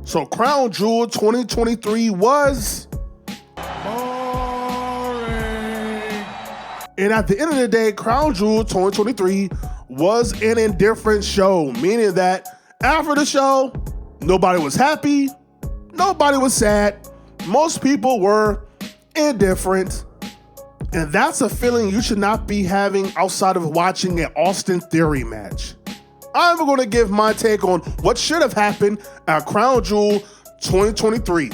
So Crown Jewel 2023 was boring. And at the end of the day, Crown Jewel 2023 was an indifferent show, meaning that after the show, nobody was happy, nobody was sad, most people were indifferent. And that's a feeling you should not be having outside of watching an Austin Theory match. I'm going to give my take on what should have happened at Crown Jewel 2023.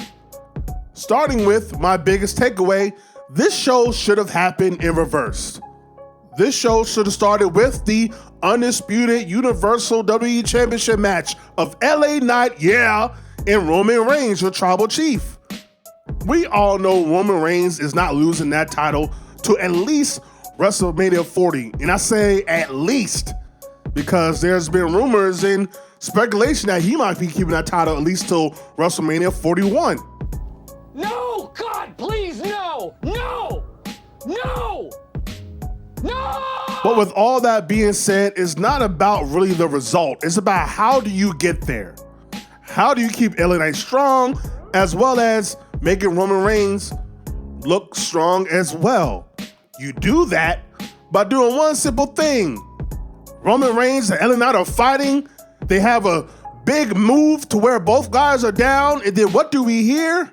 Starting with my biggest takeaway, this show should have happened in reverse. This show should have started with the undisputed Universal WWE Championship match of LA Knight, and Roman Reigns, your tribal chief. We all know Roman Reigns is not losing that title to at least WrestleMania 40. And I say at least because there's been rumors and speculation that he might be keeping that title at least till WrestleMania 41. No! God, please, no! No! No! No! But with all that being said, it's not about really the result. It's about how do you get there? How do you keep LA Knight strong as well as making Roman Reigns look strong as well? You do that by doing one simple thing. Roman Reigns and LA Knight are fighting. They have a big move to where both guys are down. And then what do we hear?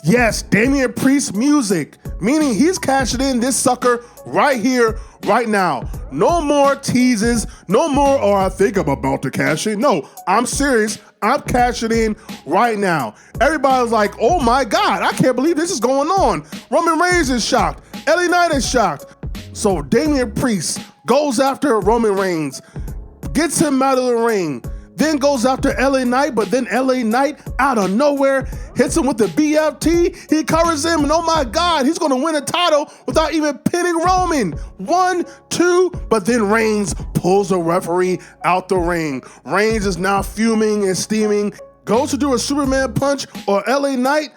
Yes, Damian Priest music, meaning he's cashing in this sucker right here, right now. No more teases, no more, I think I'm about to cash in. No, I'm serious. I'm cashing in right now. Everybody's like, oh my God, I can't believe this is going on. Roman Reigns is shocked. LA Knight is shocked. So Damian Priest goes after Roman Reigns, gets him out of the ring, then goes after LA Knight, but then LA Knight out of nowhere hits him with the BFT. He covers him, and oh my God, he's gonna win a title without even pinning Roman. 1, 2, but then Reigns pulls the referee out the ring. Reigns is now fuming and steaming, goes to do a Superman punch or LA Knight,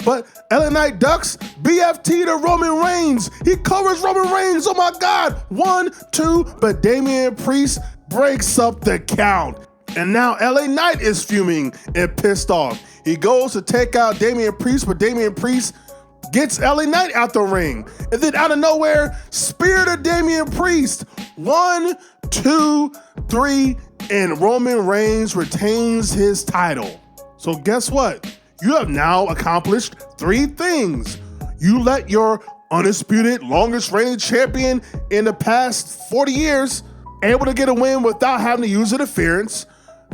but LA Knight ducks BFT to Roman Reigns. He covers Roman Reigns, oh my God. 1, 2, but Damian Priest breaks up the count. And now LA Knight is fuming and pissed off. He goes to take out Damian Priest, but Damian Priest gets LA Knight out the ring. And then out of nowhere, spear to Damian Priest. 1, 2, 3, and Roman Reigns retains his title. So guess what? You have now accomplished 3 things. You let your undisputed, longest reigning champion in the past 40 years able to get a win without having to use interference.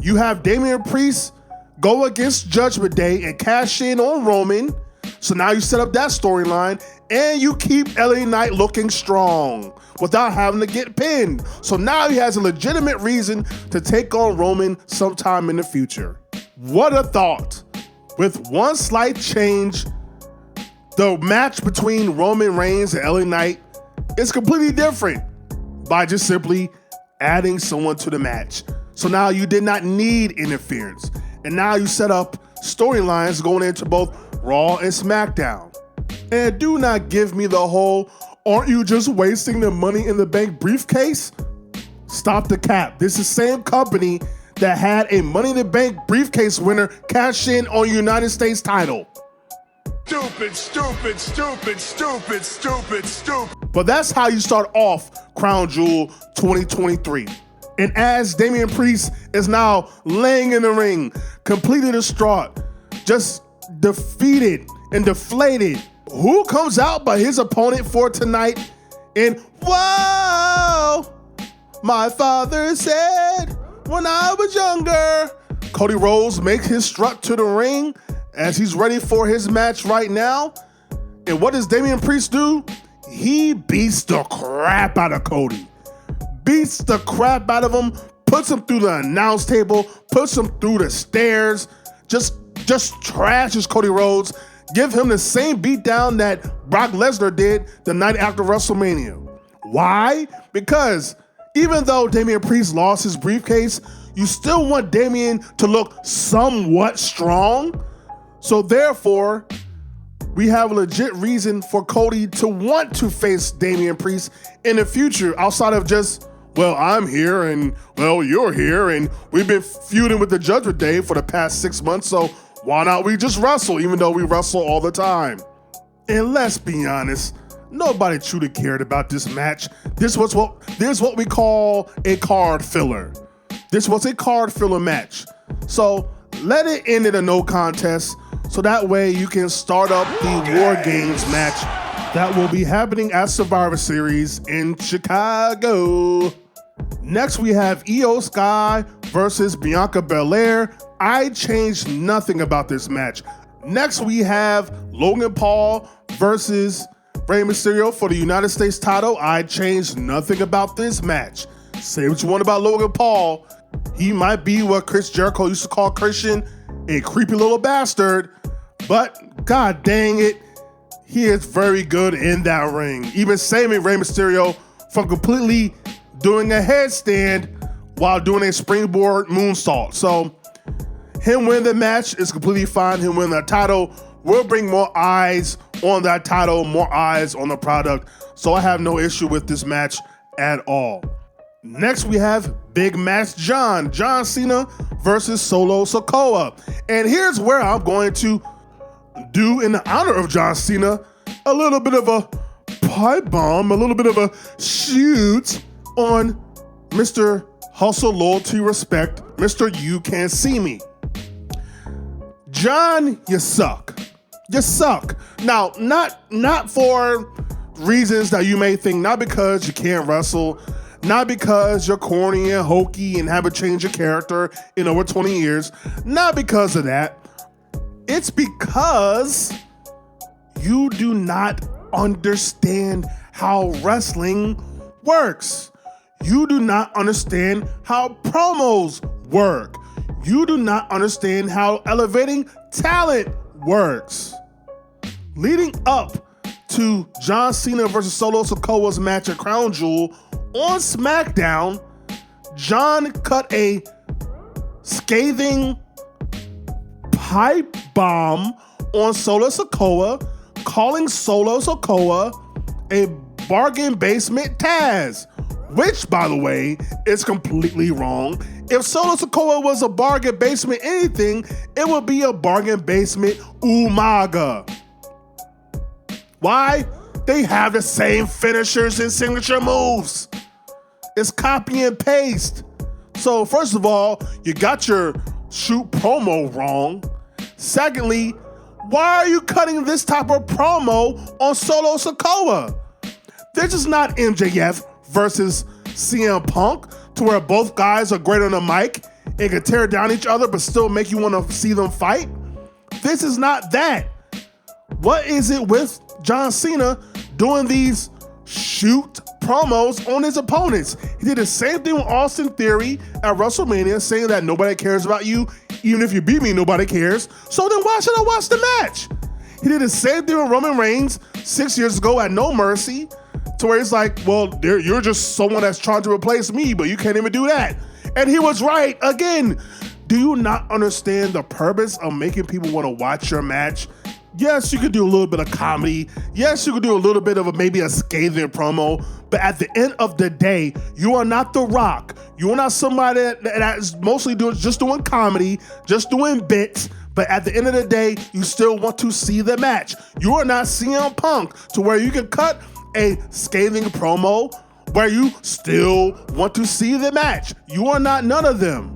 You have Damian Priest go against Judgment Day and cash in on Roman. So now you set up that storyline and you keep LA Knight looking strong without having to get pinned. So now he has a legitimate reason to take on Roman sometime in the future. What a thought. With one slight change, the match between Roman Reigns and LA Knight is completely different by just simply adding someone to the match. So now you did not need interference. And now you set up storylines going into both Raw and SmackDown. And do not give me the whole, aren't you just wasting the Money in the Bank briefcase? Stop the cap. This is the same company that had a Money in the Bank briefcase winner cash in on United States title. Stupid, stupid, stupid, stupid, stupid, stupid. But that's how you start off Crown Jewel 2023. And as Damian Priest is now laying in the ring, completely distraught, just defeated and deflated, who comes out but his opponent for tonight? And whoa, my father said when I was younger. Cody Rhodes makes his strut to the ring as he's ready for his match right now. And what does Damian Priest do? He beats the crap out of Cody. Beats the crap out of him, puts him through the announce table, puts him through the stairs, just trashes Cody Rhodes, give him the same beatdown that Brock Lesnar did the night after WrestleMania. Why? Because even though Damian Priest lost his briefcase, you still want Damian to look somewhat strong. So therefore, we have a legit reason for Cody to want to face Damian Priest in the future outside of just well, I'm here and, well, you're here, and we've been feuding with the Judgment Day for the past 6 months, so why not we just wrestle, even though we wrestle all the time? And let's be honest, nobody truly cared about this match. This was what we call a card filler. This was a card filler match. So let it end in a no contest, so that way you can start up the War Games match that will be happening at Survivor Series in Chicago. Next, we have Io Sky versus Bianca Belair. I changed nothing about this match. Next, we have Logan Paul versus Rey Mysterio for the United States title. I changed nothing about this match. Say what you want about Logan Paul. He might be what Chris Jericho used to call Christian, a creepy little bastard, but god dang it, he is very good in that ring. Even saving Rey Mysterio from completely doing a headstand while doing a springboard moonsault. So him winning the match is completely fine. Him winning the title will bring more eyes on that title, more eyes on the product. So I have no issue with this match at all. Next, we have Big Match John Cena versus Solo Sikoa. And here's where I'm going to do, in the honor of John Cena, a little bit of a pipe bomb, a little bit of a shoot on Mr. Hustle, Loyalty, Respect, Mr. You Can't See Me. John, you suck. You suck. Now, not for reasons that you may think, not because you can't wrestle, not because you're corny and hokey and haven't changed your character in over 20 years, not because of that. It's because you do not understand how wrestling works. You do not understand how promos work. You do not understand how elevating talent works. Leading up to John Cena versus Solo Sikoa's match at Crown Jewel on SmackDown, John cut a scathing pipe bomb on Solo Sikoa, calling Solo Sikoa a bargain basement Taz, which, by the way, is completely wrong. If Solo Sikoa was a bargain basement anything, it would be a bargain basement Umaga. Why? They have the same finishers and signature moves. It's copy and paste. So first of all, you got your shoot promo wrong. Secondly, why are you cutting this type of promo on Solo Sikoa? This is not MJF versus CM Punk, to where both guys are great on the mic and can tear down each other but still make you want to see them fight. This is not that. What is it with John Cena doing these shoot promos on his opponents? He did the same thing with Austin Theory at WrestleMania, saying that nobody cares about you. Even if you beat me, nobody cares. So then why should I watch the match? He did the same thing with Roman Reigns 6 years ago at No Mercy, to where he's like, well, you're just someone that's trying to replace me, but you can't even do that. And he was right again. Do you not understand the purpose of making people want to watch your match? Yes, you could do a little bit of comedy. Yes, you could do a little bit of maybe a scathing promo. But at the end of the day, you are not The Rock. You are not somebody that is mostly just doing comedy, just doing bits. But at the end of the day, you still want to see the match. You are not CM Punk, to where you can cut a scathing promo where you still want to see the match. You are not none of them.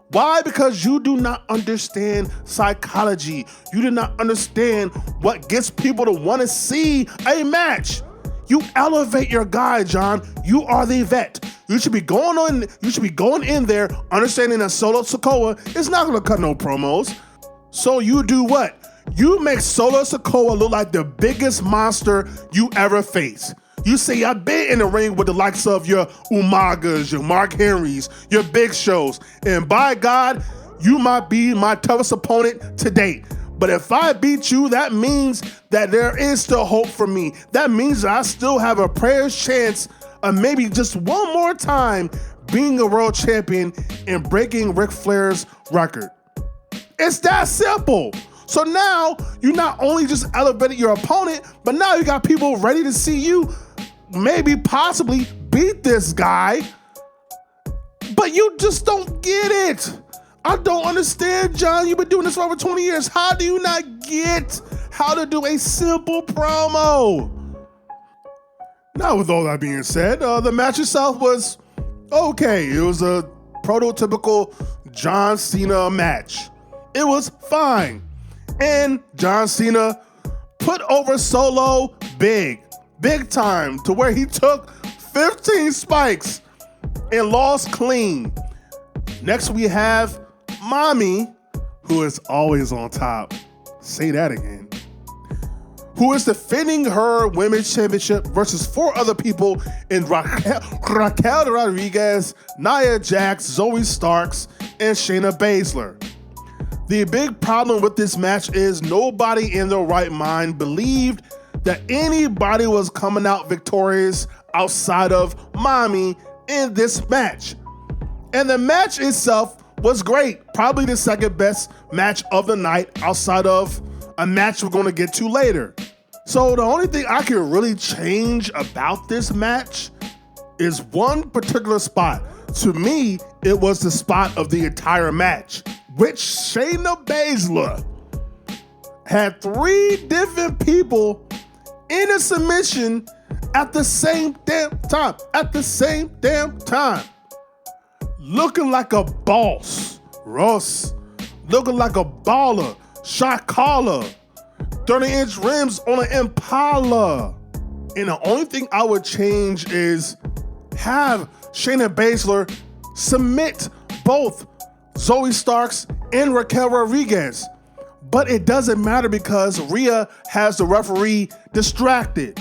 Why? Because you do not understand psychology. You do not understand what gets people to want to see a match. You elevate your guy, John. You are the vet. You should be going on. You should be going in there understanding that Solo Sikoa is not going to cut no promos. So you do what? You make Solo Sikoa look like the biggest monster you ever face. You say, I've been in the ring with the likes of your Umagas, your Mark Henrys, your Big Shows, and by God, you might be my toughest opponent to date. But if I beat you, that means that there is still hope for me. That means that I still have a prayer's chance of maybe just one more time being a world champion and breaking Ric Flair's record. It's that simple. So now you not only just elevated your opponent, but now you got people ready to see you maybe possibly beat this guy But you just don't get it. I don't understand, John. You've been doing this for over 20 years. How do you not get how to do a simple promo? Now, with all that being said, the match itself was okay. It was a prototypical John Cena match. It was fine. And John Cena put over Solo big time, to where he took 15 spikes and lost clean. Next, we have Mommy, who is always on top. Say that again. Who is defending her women's championship versus 4 other people in Raquel Rodriguez, Nia Jax, Zoe Starks, and Shayna Baszler. The big problem with this match is nobody in their right mind believed that anybody was coming out victorious outside of Mommy in this match. And the match itself was great. Probably the second best match of the night outside of a match we're going to get to later. So the only thing I can really change about this match is one particular spot. To me, it was the spot of the entire match, which Shayna Baszler had 3 different people in a submission at the same damn time. Looking like a boss, Ross. Looking like a baller, shot caller. 30-inch rims on an Impala. And the only thing I would change is have Shayna Baszler submit both Zoe Starks and Raquel Rodriguez. But it doesn't matter because Rhea has the referee distracted.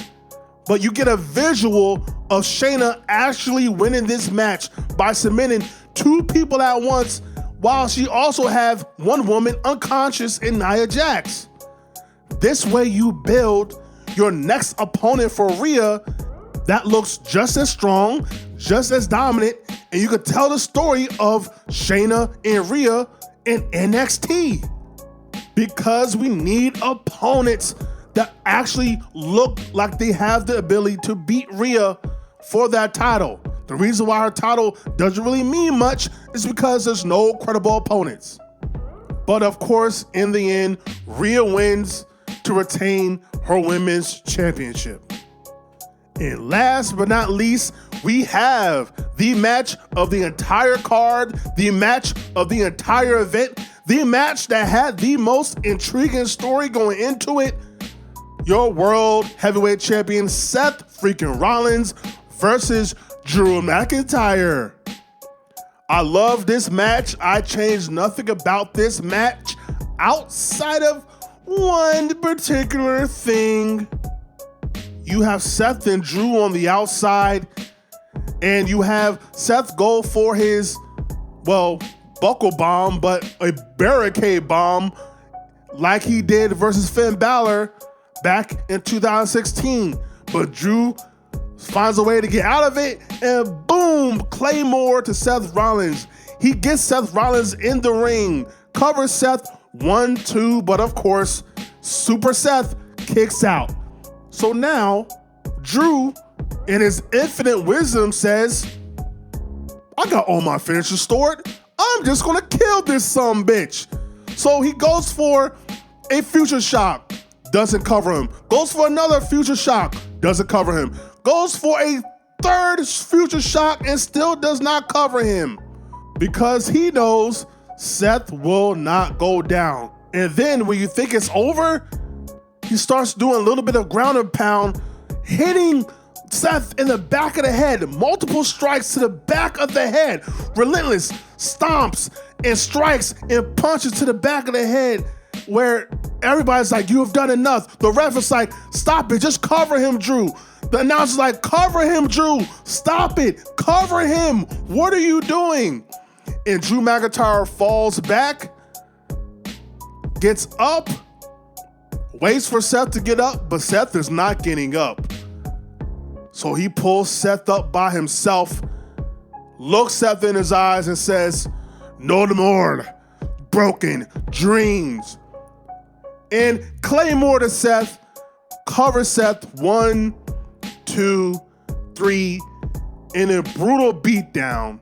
But you get a visual of Shayna actually winning this match by submitting 2 people at once, while she also have 1 woman unconscious in Nia Jax. This way you build your next opponent for Rhea that looks just as strong, just as dominant, and you could tell the story of Shayna and Rhea in NXT. Because we need opponents that actually look like they have the ability to beat Rhea for that title. The reason why her title doesn't really mean much is because there's no credible opponents. But of course, in the end, Rhea wins to retain her women's championship. And last but not least, we have the match of the entire card, the match of the entire event, the match that had the most intriguing story going into it. Your World Heavyweight Champion Seth freaking Rollins versus Drew McIntyre. I love this match. I changed nothing about this match outside of one particular thing. You have Seth and Drew on the outside, and you have Seth go for his, buckle bomb, but a barricade bomb like he did versus Finn Balor back in 2016. But Drew finds a way to get out of it, and boom, Claymore to Seth Rollins. He gets Seth Rollins in the ring, covers Seth 1-2, but of course, Super Seth kicks out. So now, Drew, in his infinite wisdom, says, I got all my finishers stored. I'm just gonna kill this sumbitch. So he goes for a future shock, doesn't cover him. Goes for another future shock, doesn't cover him. Goes for a 3rd future shock and still does not cover him. Because he knows Seth will not go down. And then when you think it's over, he starts doing a little bit of ground and pound, hitting Seth in the back of the head, multiple strikes to the back of the head, relentless stomps and strikes and punches to the back of the head, where everybody's like, you have done enough. The ref is like, stop it, just cover him, Drew. The announcer's like, cover him, Drew. Stop it, cover him. What are you doing? And Drew McIntyre falls back, gets up, waits for Seth to get up, but Seth is not getting up. So he pulls Seth up by himself, looks Seth in his eyes and says, no more broken dreams. And Claymore to Seth, covers Seth 1, 2, 3, in a brutal beatdown.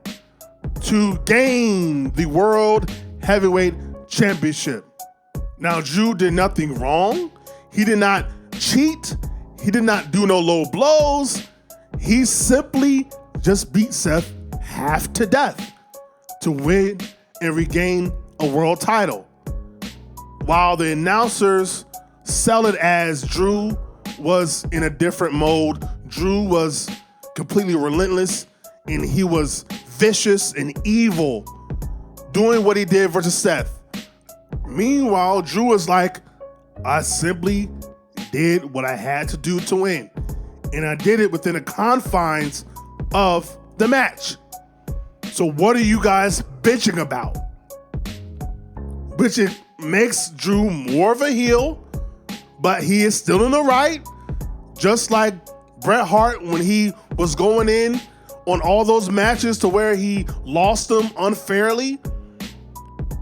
to gain the World Heavyweight Championship. Now, Drew did nothing wrong. He did not cheat. He did not do no low blows. He simply just beat Seth half to death to win and regain a world title. While the announcers sell it as Drew was in a different mode, Drew was completely relentless and he was vicious and evil doing what he did versus Seth. Meanwhile, Drew was like, I simply did what I had to do to win. And I did it within the confines of the match. So what are you guys bitching about? Which it makes Drew more of a heel, but he is still in the right. Just like Bret Hart when he was going in on all those matches to where he lost them unfairly.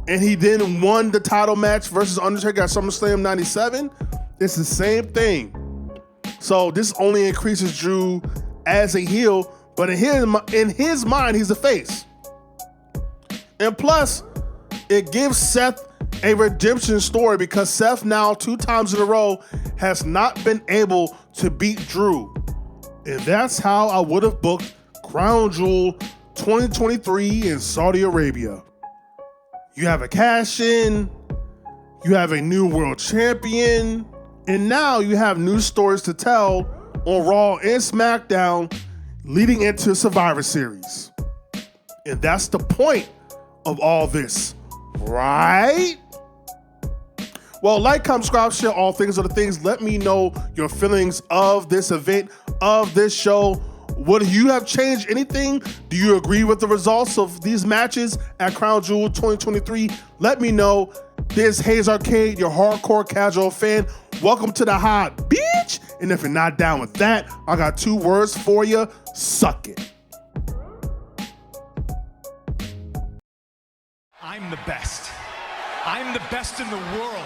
And he then won the title match versus Undertaker at SummerSlam 97. It's the same thing. So this only increases Drew as a heel, but in his mind, he's a face. And plus, it gives Seth a redemption story because Seth now 2 times in a row has not been able to beat Drew. And that's how I would have booked Crown Jewel 2023 in Saudi Arabia. You have a cash-in, you have a new world champion, and now you have new stories to tell on Raw and SmackDown leading into Survivor Series. And that's the point of all this, right? Well, like, comment, subscribe, share all things are the things. Let me know your feelings of this event, of this show. Would you have changed anything? Do you agree with the results of these matches at Crown Jewel 2023? Let me know. This is Hayes Arcade, your hardcore casual fan. Welcome to the hot bitch. And if you're not down with that, I got 2 words for you. Suck it. I'm the best. I'm the best in the world.